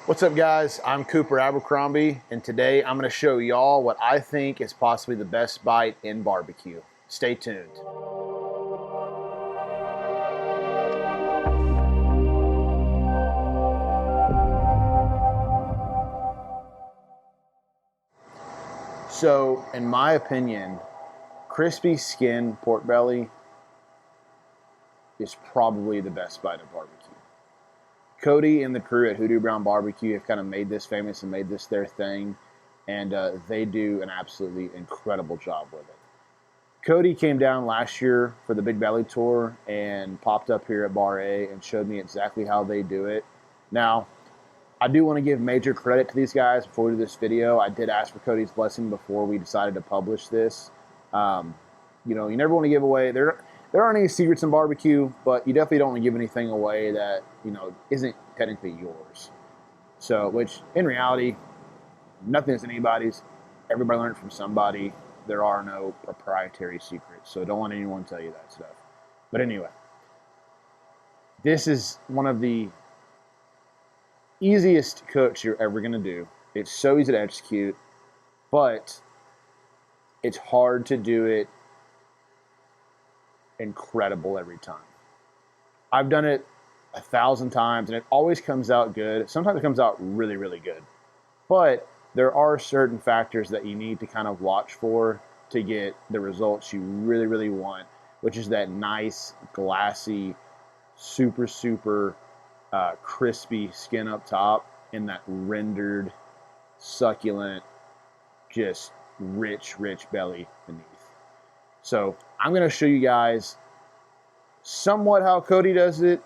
What's up, guys? I'm Cooper Abercrombie, and today I'm going to show y'all what I think is possibly the best bite in barbecue. Stay tuned. So, in my opinion, crispy skin pork belly is probably the best bite of barbecue. Cody and the crew at Hoodoo Brown Barbecue have kind of made this famous and made this their thing, and they do an absolutely incredible job with it. Cody came down last year for the Big Belly Tour and popped up here at Bar-A and showed me exactly how they do it. Now, I do want to give major credit to these guys before we do this video. I did ask for Cody's blessing before we decided to publish this. You know, you never want to give away. There aren't any secrets in barbecue, but you definitely don't want to give anything away that, you know, isn't technically yours. So, which in reality, nothing is anybody's. Everybody learned from somebody. There are no proprietary secrets. So don't let anyone tell you that stuff. But anyway, this is one of the easiest cooks you're ever going to do. It's so easy to execute, but it's hard to do it incredible every time. I've done it 1,000 times and it always comes out good. Sometimes it comes out really, really good. But there are certain factors that you need to kind of watch for to get the results you really, really want, which is that nice, glassy, super, super crispy skin up top and that rendered, succulent, just rich, rich belly beneath. So I'm going to show you guys somewhat how Cody does it,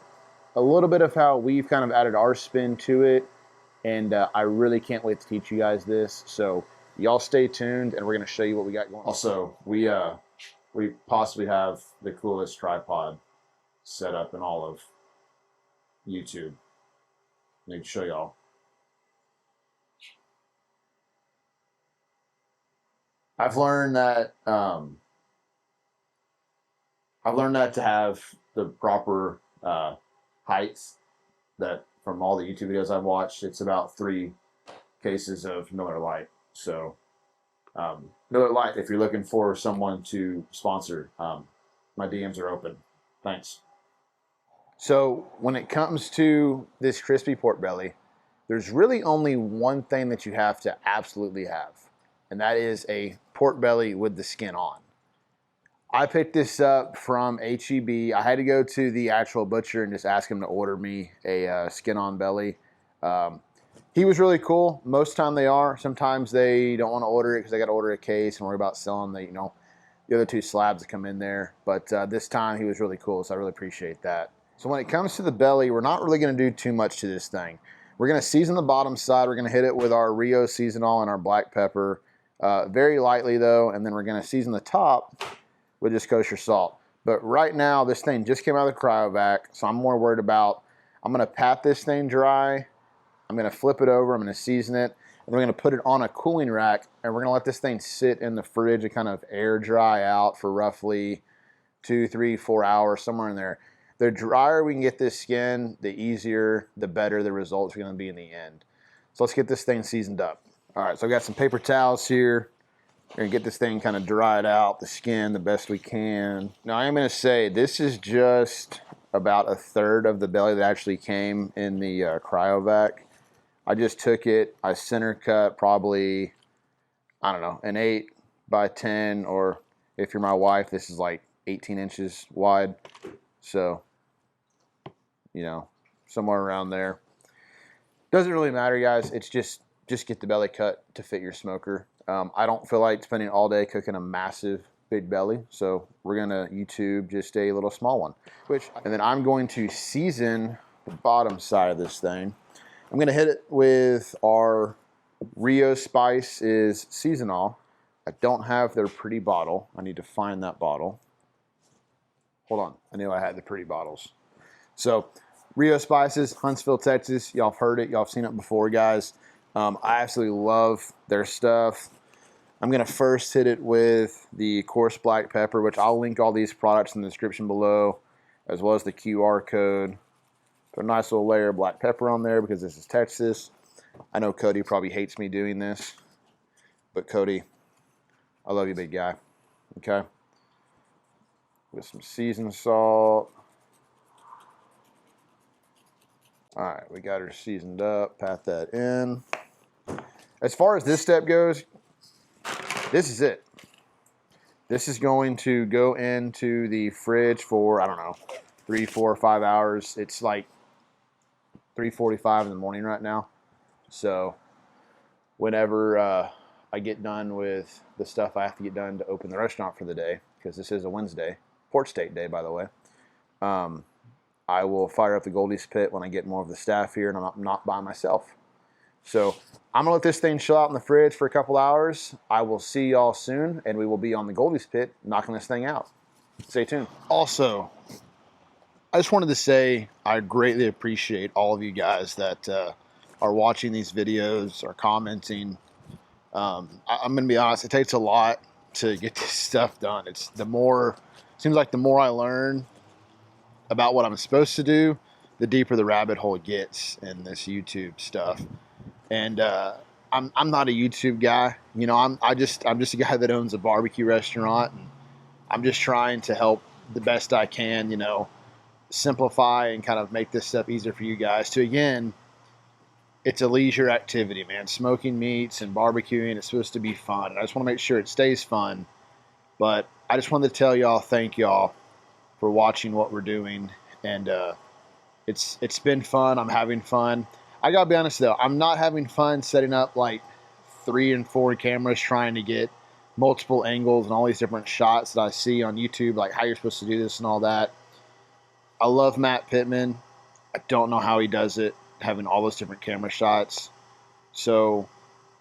a little bit of how we've kind of added our spin to it, and I really can't wait to teach you guys this. So y'all stay tuned, and we're going to show you what we got going. Also, we possibly have the coolest tripod set up in all of YouTube. I need to show y'all. I've learned that to have the proper heights, that from all the YouTube videos I've watched, it's about 3 cases of Miller Lite. So Miller Lite, if you're looking for someone to sponsor, my DMs are open. Thanks. So when it comes to this crispy pork belly, there's really only one thing that you have to absolutely have, and that is a pork belly with the skin on. I picked this up from H-E-B. I had to go to the actual butcher and just ask him to order me a skin-on belly. He was really cool. Most of the time they are. Sometimes they don't want to order it because they got to order a case and worry about selling the, the other 2 slabs that come in there. But this time he was really cool, so I really appreciate that. So when it comes to the belly, we're not really going to do too much to this thing. We're going to season the bottom side. We're going to hit it with our Rio Seasonal and our black pepper, very lightly though, and then we're going to season the top with just kosher salt. But right now, this thing just came out of the cryovac, so I'm more worried about, I'm gonna pat this thing dry, I'm gonna flip it over, I'm gonna season it, and we're gonna put it on a cooling rack, and we're gonna let this thing sit in the fridge and kind of air dry out for roughly 2, 3, 4 hours, somewhere in there. The drier we can get this skin, the easier, the better the results are gonna be in the end. So let's get this thing seasoned up. All right, so I've got some paper towels here. We're gonna get this thing kind of dried out, the skin, the best we can. Now I am gonna say this is just about 1/3 of the belly that actually came in the cryovac. I just took it, I center cut probably, I don't know, an 8 by 10, or if you're my wife, this is like 18 inches wide. So, somewhere around there. Doesn't really matter, guys. It's just get the belly cut to fit your smoker. I don't feel like spending all day cooking a massive big belly, so we're gonna YouTube just a little small one. And then I'm going to season the bottom side of this thing. I'm gonna hit it with our Rio Spices Seasonal. I don't have their pretty bottle. I need to find that bottle. Hold on, I knew I had the pretty bottles. So Rio Spices, Huntsville, Texas. Y'all have heard it, y'all have seen it before, guys. I absolutely love their stuff. I'm going to first hit it with the coarse black pepper, which I'll link all these products in the description below, as well as the QR code. Put a nice little layer of black pepper on there because this is Texas. I know Cody probably hates me doing this, but Cody, I love you, big guy. Okay. With some seasoned salt. All right, we got her seasoned up. Pat that in. As far as this step goes, this is it. This is going to go into the fridge for, I don't know, 3, 4, 5 hours. It's like 3:45 in the morning right now. So whenever I get done with the stuff I have to get done to open the restaurant for the day, because this is a Wednesday, Port State Day, by the way, I will fire up the Goldie's Pit when I get more of the staff here and I'm not by myself. So I'm gonna let this thing chill out in the fridge for a couple hours. I will see y'all soon, and we will be on the Goldie's Pit knocking this thing out. Stay tuned. Also, I just wanted to say I greatly appreciate all of you guys that are watching these videos, are commenting. I'm gonna be honest, it takes a lot to get this stuff done. Seems like the more I learn about what I'm supposed to do, the deeper the rabbit hole gets in this YouTube stuff. And I'm not a YouTube guy, you know. I'm just a guy that owns a barbecue restaurant, and I'm just trying to help the best I can, you know, simplify and kind of make this stuff easier for you guys. To again, it's a leisure activity, man. Smoking meats and barbecuing, it's supposed to be fun, and I just want to make sure it stays fun. But I just wanted to tell y'all, thank y'all for watching what we're doing, and it's been fun. I'm having fun. I gotta be honest though, I'm not having fun setting up like 3 and 4 cameras trying to get multiple angles and all these different shots that I see on YouTube, like how you're supposed to do this and all that. I love Matt Pittman. I don't know how he does it, having all those different camera shots. So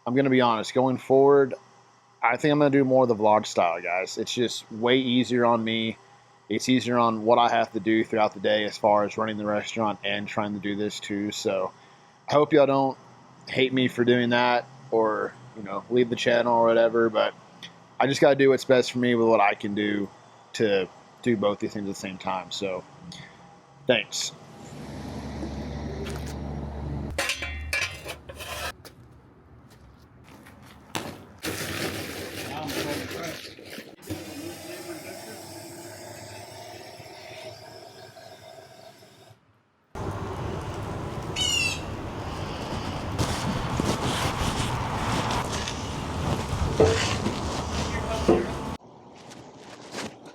I'm gonna be honest, going forward, I think I'm gonna do more of the vlog style, guys. It's just way easier on me. It's easier on what I have to do throughout the day as far as running the restaurant and trying to do this too. So I hope y'all don't hate me for doing that or, you know, leave the channel or whatever, but I just got to do what's best for me with what I can do to do both these things at the same time. So thanks.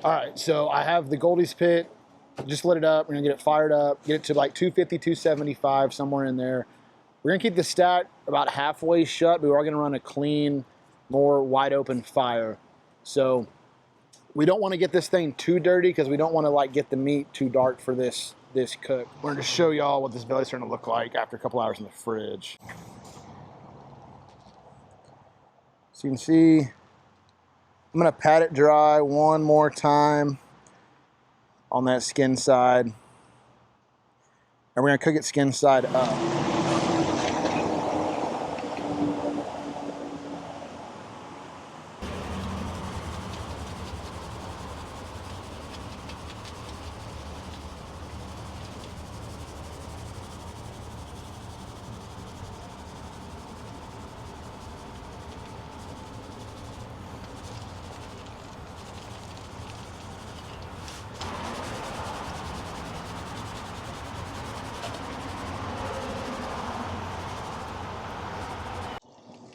All right, so I have the Goldie's Pit. Just lit it up. We're gonna get it fired up, get it to like 250, 275, somewhere in there. We're gonna keep the stack about halfway shut, but we're gonna run a clean, more wide open fire. So we don't want to get this thing too dirty because we don't want to like get the meat too dark for this cook. We're gonna show y'all what this belly's starting to look like after a couple hours in the fridge. So you can see, I'm gonna pat it dry one more time on that skin side. And we're gonna cook it skin side up.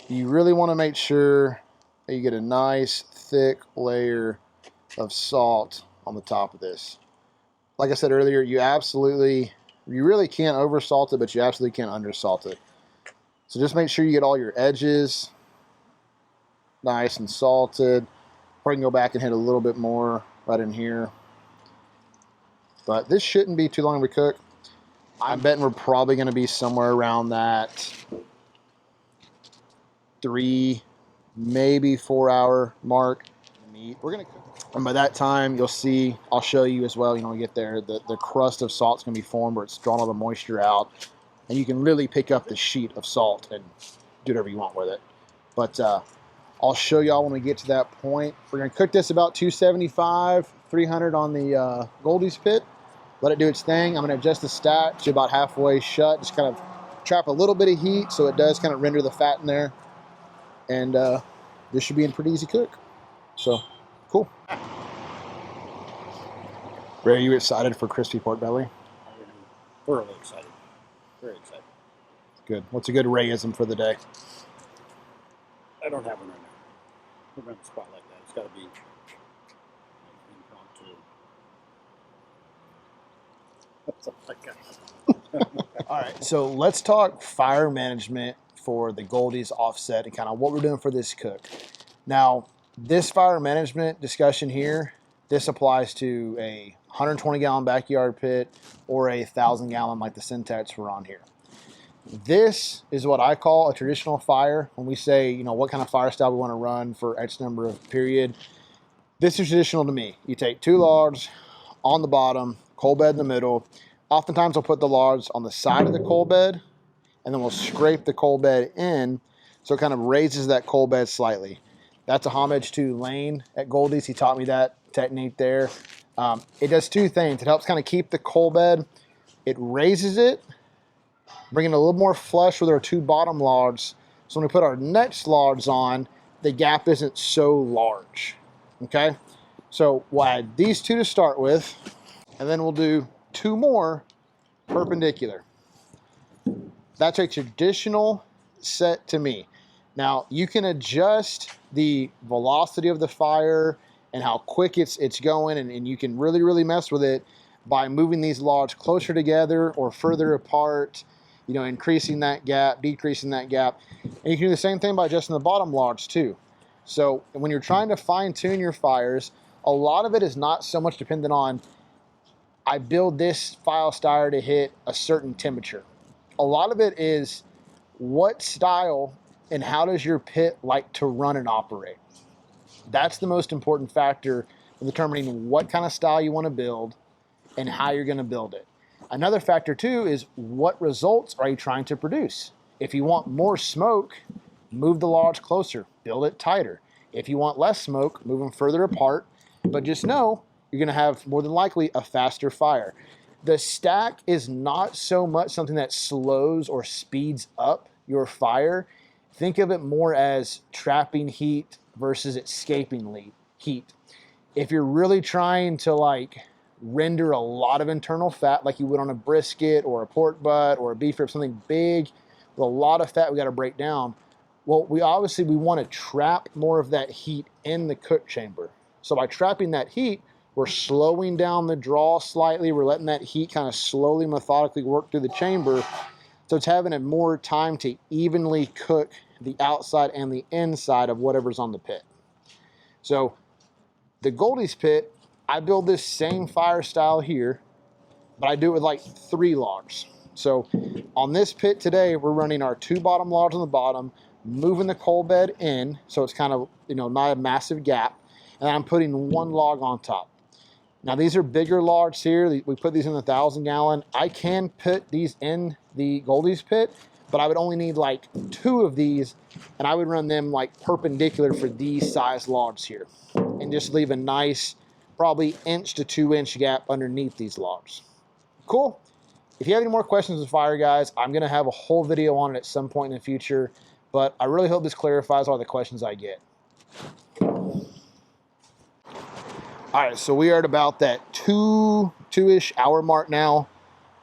You really want to make sure that you get a nice thick layer of salt on the top of this. Like I said earlier, you really can't over salt it, but you absolutely can't under salt it. So just make sure you get all your edges nice and salted. Probably can go back and hit a little bit more right in here. But this shouldn't be too long to cook. I'm betting we're probably going to be somewhere around that 3, maybe 4 hour mark. We're gonna cook, and by that time you'll see, I'll show you as well, you know, we get there, the crust of salt's gonna be formed where it's drawn all the moisture out, and you can really pick up the sheet of salt and do whatever you want with it. But I'll show y'all when we get to that point. We're gonna cook this about 275, 300 on the Goldie's Pit. Let it do its thing. I'm gonna adjust the stack to about halfway shut, just kind of trap a little bit of heat so it does kind of render the fat in there. And this should be a pretty easy cook. So, cool. Ray, are you excited for crispy pork belly? I am thoroughly excited. Very excited. Good. What's a good Rayism for the day? I don't have one right now. Put me on the spot like that. It's got to be impromptu. That's all I got. All right, so let's talk fire management for the Goldie's offset and kind of what we're doing for this cook. Now, this fire management discussion here, this applies to a 120-gallon backyard pit or a 1,000-gallon like the Syntax we're on here. This is what I call a traditional fire. When we say, you know, what kind of fire style we want to run for X number of period, this is traditional to me. You take 2 logs on the bottom, coal bed in the middle. Oftentimes I'll put the logs on the side of the coal bed, and then we'll scrape the coal bed in so it kind of raises that coal bed slightly. That's a homage to Lane at Goldie's. He taught me that technique there. It does 2 things. It helps kind of keep the coal bed. It raises it, bringing it a little more flush with our 2 bottom logs. So when we put our next logs on, the gap isn't so large. Okay? So we'll add these 2 to start with, and then we'll do 2 more perpendicular. That's a traditional set to me. Now, you can adjust the velocity of the fire and how quick it's going, and you can really, really mess with it by moving these logs closer together or further apart, you know, increasing that gap, decreasing that gap. And you can do the same thing by adjusting the bottom logs too. So when you're trying to fine tune your fires, a lot of it is not so much dependent on, I build this file starter to hit a certain temperature. A lot of it is what style and how does your pit like to run and operate. That's the most important factor in determining what kind of style you want to build and how you're going to build it. Another factor too is what results are you trying to produce. If you want more smoke, move the logs closer, build it tighter. If you want less smoke, move them further apart, but just know you're going to have more than likely a faster fire. The stack is not so much something that slows or speeds up your fire. Think of it more as trapping heat versus escaping heat. If you're really trying to like render a lot of internal fat like you would on a brisket or a pork butt or a beef rib, something big with a lot of fat we got to break down, well, we want to trap more of that heat in the cook chamber. So by trapping that heat, we're slowing down the draw slightly. We're letting that heat kind of slowly, methodically work through the chamber. So it's having a more time to evenly cook the outside and the inside of whatever's on the pit. So the Goldie's pit, I build this same fire style here, but I do it with like 3 logs. So on this pit today, we're running our 2 bottom logs on the bottom, moving the coal bed in, so it's kind of, you know, not a massive gap, and I'm putting 1 log on top. Now these are bigger logs here. We put these in the 1,000-gallon. I can put these in the Goldie's pit, but I would only need like 2 of these, and I would run them like perpendicular for these size logs here, and just leave a nice, probably 1 to 2 inch gap underneath these logs. Cool. If you have any more questions with fire, guys, I'm going to have a whole video on it at some point in the future, but I really hope this clarifies all the questions I get. All right, so we are at about that two-ish hour mark now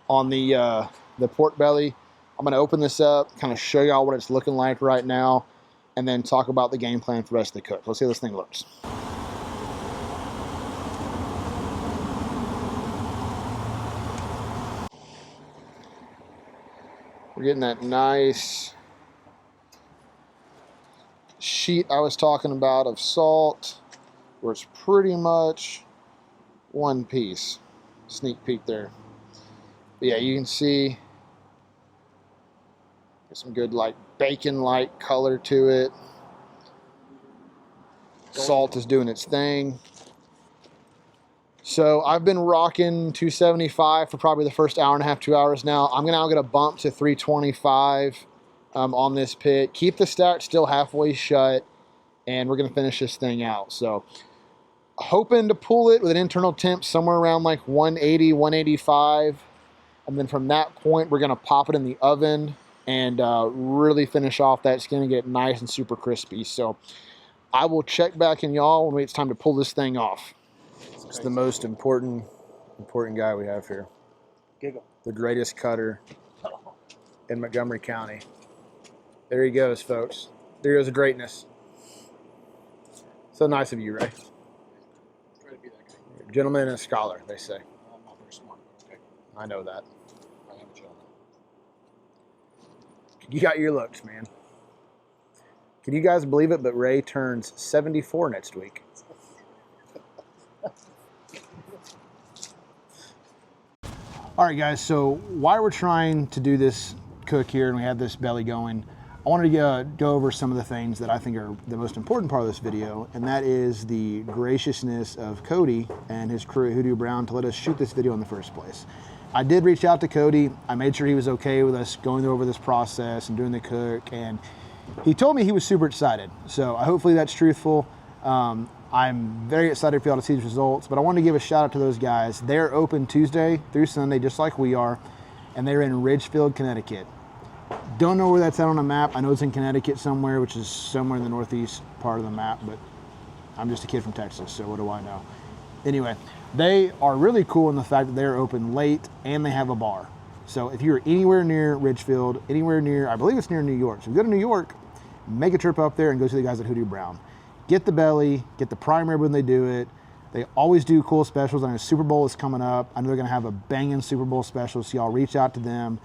on the pork belly. I'm going to open this up, kind of show y'all what it's looking like right now, and then talk about the game plan for the rest of the cook. Let's see how this thing looks. We're getting that nice sheet I was talking about of salt, where it's pretty much one piece. Sneak peek there. But yeah, you can see some good like bacon-like color to it. Salt is doing its thing. So I've been rocking 275 for probably the first hour and a half, 2 hours now. I'm now going to bump to 325 on this pit. Keep the stack still halfway shut, and we're going to finish this thing out. So hoping to pull it with an internal temp somewhere around like 180, 185. And then from that point, we're going to pop it in the oven and really finish off that skin and get it nice and super crispy. So I will check back in y'all when it's time to pull this thing off. It's the most important guy we have here. Giggle. The greatest cutter in Montgomery County. There he goes, folks. There goes the greatness. So nice of you, Ray. Try to be that guy. Gentleman and a scholar, they say. I'm not very smart, but okay. I know that. I am a gentleman. You got your looks, man. Can you guys believe it, but Ray turns 74 next week. All right, guys, so while we're trying to do this cook here and we have this belly going, I wanted to go over some of the things that I think are the most important part of this video, and that is the graciousness of Cody and his crew at Hoodoo Brown to let us shoot this video in the first place. I did reach out to Cody. I made sure he was okay with us going over this process and doing the cook, and he told me he was super excited. So hopefully that's truthful. I'm very excited for y'all to see these results, but I want to give a shout out to those guys. They're open Tuesday through Sunday, just like we are, and they're in Ridgefield, Connecticut. Don't know where that's at on a map. I know it's in Connecticut somewhere, which is somewhere in the northeast part of the map, but I'm just a kid from Texas, so what do I know? Anyway, they are really cool in the fact that they're open late and they have a bar. So if you're anywhere near Ridgefield, anywhere near, I believe it's near New York. So if you go to New York, make a trip up there and go see the guys at Hoodoo Brown. Get the belly, get the prime rib when they do it. They always do cool specials. I know Super Bowl is coming up. I know they're gonna have a banging Super Bowl special, so y'all reach out to them.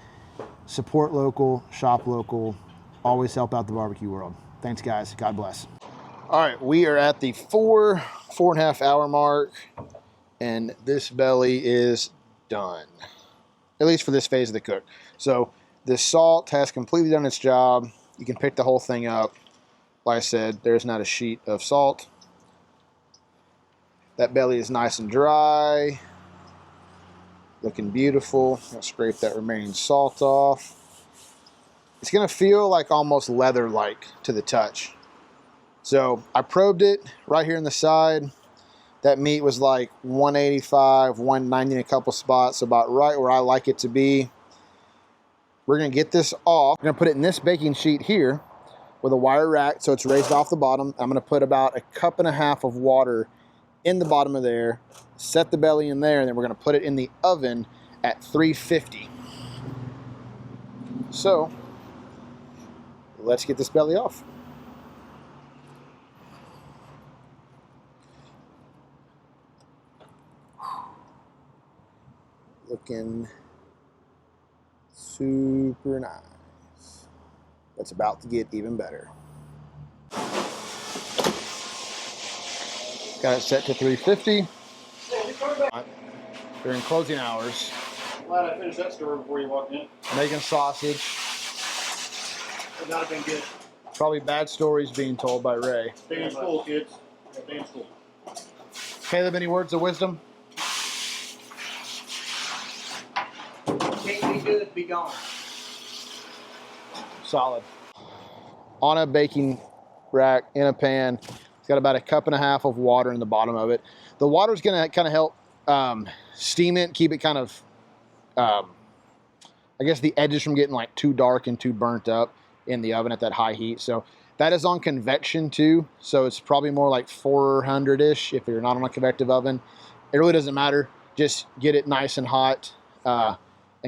Support local, shop local, always help out the barbecue world. Thanks, guys. God bless. All right, we are at the 4.5 hour mark, and this belly is done, at least for this phase of the cook. So the salt has completely done its job. You can pick the whole thing up. Like I said, there's not a sheet of salt. That belly is nice and dry. Looking beautiful. I'll scrape that remaining salt off. It's gonna feel like almost leather-like to the touch. So I probed it right here in the side. That meat was like 185, 190 in a couple spots, about right where I like it to be. We're gonna get this off. We're gonna put it in this baking sheet here with a wire rack so it's raised off the bottom. I'm gonna put about 1.5 cups of water in the bottom of there, set the belly in there, and then we're gonna put it in the oven at 350. So let's get this belly off. Looking super nice. It's about to get even better. Got it set to 350. During closing hours. Glad I finished that story before you walked in. Making sausage. Would not have been good. Probably bad stories being told by Ray. Stay in school, kids. Stay in school. Caleb, any words of wisdom? Can't be good, be gone. Solid. On a baking rack in a pan. It's got about 1.5 cups of water in the bottom of it. The water's gonna kind of help steam it, keep it kind of, I guess the edges from getting like too dark and too burnt up in the oven at that high heat. So that is on convection too. So it's probably more like 400-ish if you're not on a convective oven. It really doesn't matter. Just get it nice and hot and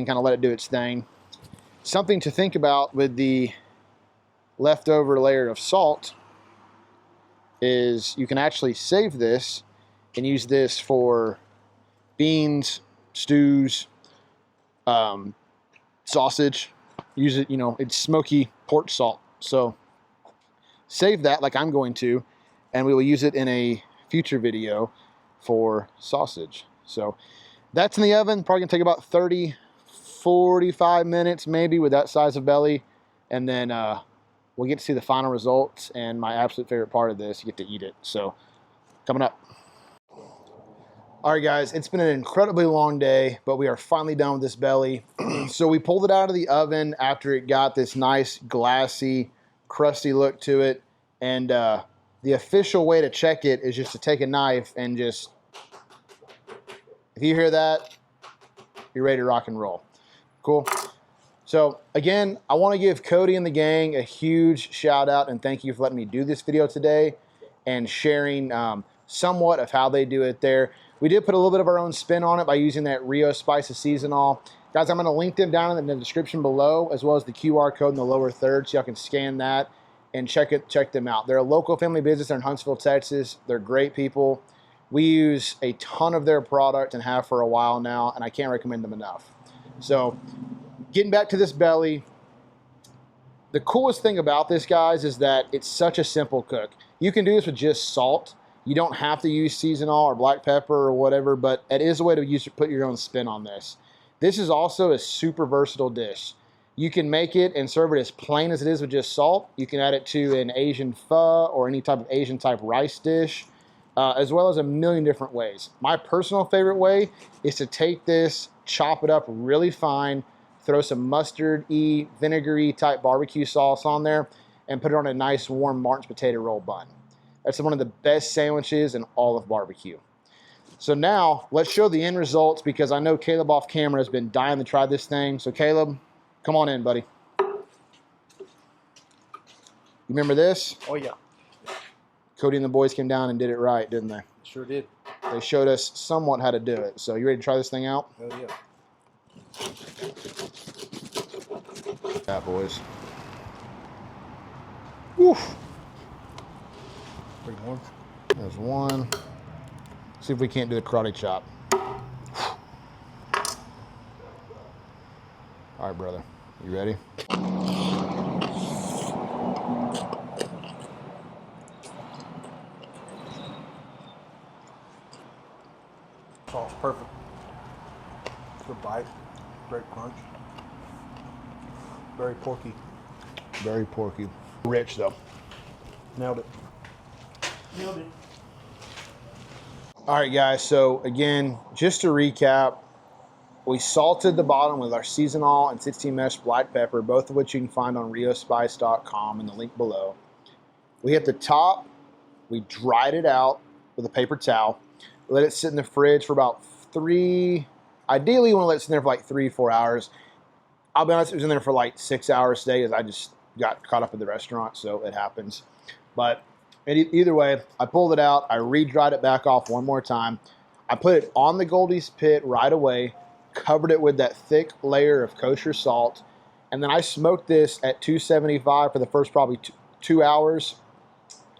kind of let it do its thing. Something to think about with the leftover layer of salt is you can actually save this and use this for beans, stews, sausage. Use it, you know, it's smoky pork salt. So save that like I'm going to, and we will use it in a future video for sausage. So that's in the oven. Probably gonna take about 30, 45 minutes maybe with that size of belly. And then we'll get to see the final results, and my absolute favorite part of this, you get to eat it. So coming up. All right, guys, it's been an incredibly long day, but we are finally done with this belly. So we pulled it out of the oven after it got this nice glassy, crusty look to it. And the official way to check it is just to take a knife and just, if you hear that, you're ready to rock and roll. Cool. So again, I want to give Cody and the gang a huge shout out and thank you for letting me do this video today and sharing somewhat of how they do it there. We did put a little bit of our own spin on it by using that Rio Spices Seasonal. Guys, I'm going to link them down in the description below, as well as the QR code in the lower third, so y'all can scan that and check them out. They're a local family business. They're in Huntsville, Texas. They're great people. We use a ton of their product and have for a while now, and I can't recommend them enough. So getting back to this belly, the coolest thing about this, guys, is that it's such a simple cook. You can do this with just salt. You don't have to use seasonal or black pepper or whatever, but it is a way to put your own spin on this. This is also a super versatile dish. You can make it and serve it as plain as it is with just salt. You can add it to an Asian pho or any type of Asian type rice dish, as well as a million different ways. My personal favorite way is to take this, chop it up really fine, throw some mustard-y, vinegary type barbecue sauce on there, and put it on a nice warm Martin's potato roll bun. That's one of the best sandwiches in all of barbecue. So now, let's show the end results because I know Caleb off camera has been dying to try this thing. So Caleb, come on in, buddy. You remember this? Oh, yeah. Cody and the boys came down and did it right, didn't they? Sure did. They showed us somewhat how to do it. So you ready to try this thing out? Oh, yeah. Yeah, boys. Woof. Pretty warm. There's one. See if we can't do a karate chop. All right, brother. You ready? Sauce perfect. Good bite. Great crunch. Very porky. Very porky. Rich, though. Nailed it. Nailed it. All right, guys. So, again, just to recap, we salted the bottom with our seasonal and 16 mesh black pepper, both of which you can find on riospice.com in the link below. We hit the top. We dried it out with a paper towel. Let it sit in the fridge for about ideally you want to let it sit in there for like 3-4 hours. I'll be honest, it was in there for like 6 hours today as I just got caught up at the restaurant, so it happens. But either way, I pulled it out. I re-dried it back off one more time. I put it on the Goldie's pit right away, covered it with that thick layer of kosher salt, and then I smoked this at 275 for the first probably 2 hours,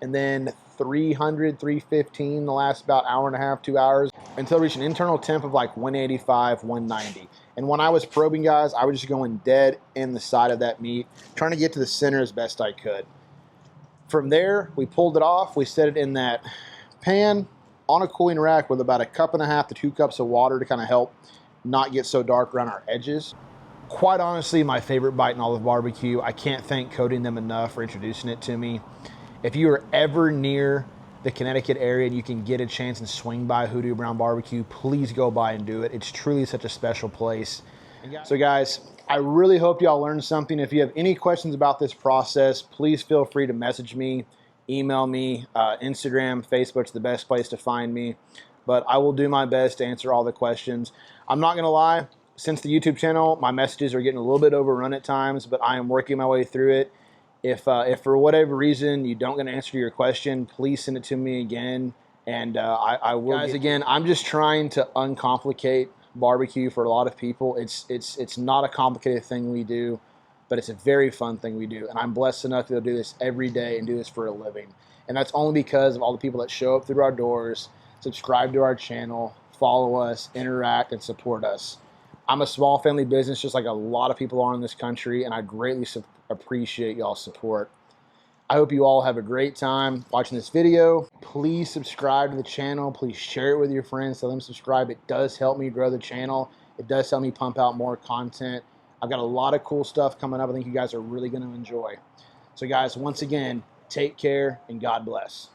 and then 300, 315 the last about hour and a half, 2 hours, until I reached an internal temp of like 185, 190. And when I was probing, guys, I was just going dead in the side of that meat, trying to get to the center as best I could. From there, we pulled it off. We set it in that pan on a cooling rack with about 1.5 cups to 2 cups of water to kind of help not get so dark around our edges. Quite honestly, my favorite bite in all of barbecue. I can't thank Cody and them enough for introducing it to me. If you are ever near the Connecticut area and you can get a chance and swing by Hoodoo Brown Barbecue, please go by and do it. It's truly such a special place. So guys, I really hope y'all learned something. If you have any questions about this process, please feel free to message me, email me, Instagram, Facebook's the best place to find me. But I will do my best to answer all the questions. I'm not gonna lie, since the YouTube channel, my messages are getting a little bit overrun at times, but I am working my way through it. If for whatever reason you don't get an answer to your question, please send it to me again, and I will. Guys, again, I'm just trying to uncomplicate barbecue for a lot of people. It's not a complicated thing we do, but it's a very fun thing we do, and I'm blessed enough to do this every day and do this for a living. And that's only because of all the people that show up through our doors, subscribe to our channel, follow us, interact, and support us. I'm a small family business just like a lot of people are in this country, and I greatly appreciate y'all's support. I hope you all have a great time watching this video. Please subscribe to the channel. Please share it with your friends. Tell them to subscribe. It does help me grow the channel. It does help me pump out more content. I've got a lot of cool stuff coming up I think you guys are really going to enjoy. So guys, once again, take care and God bless.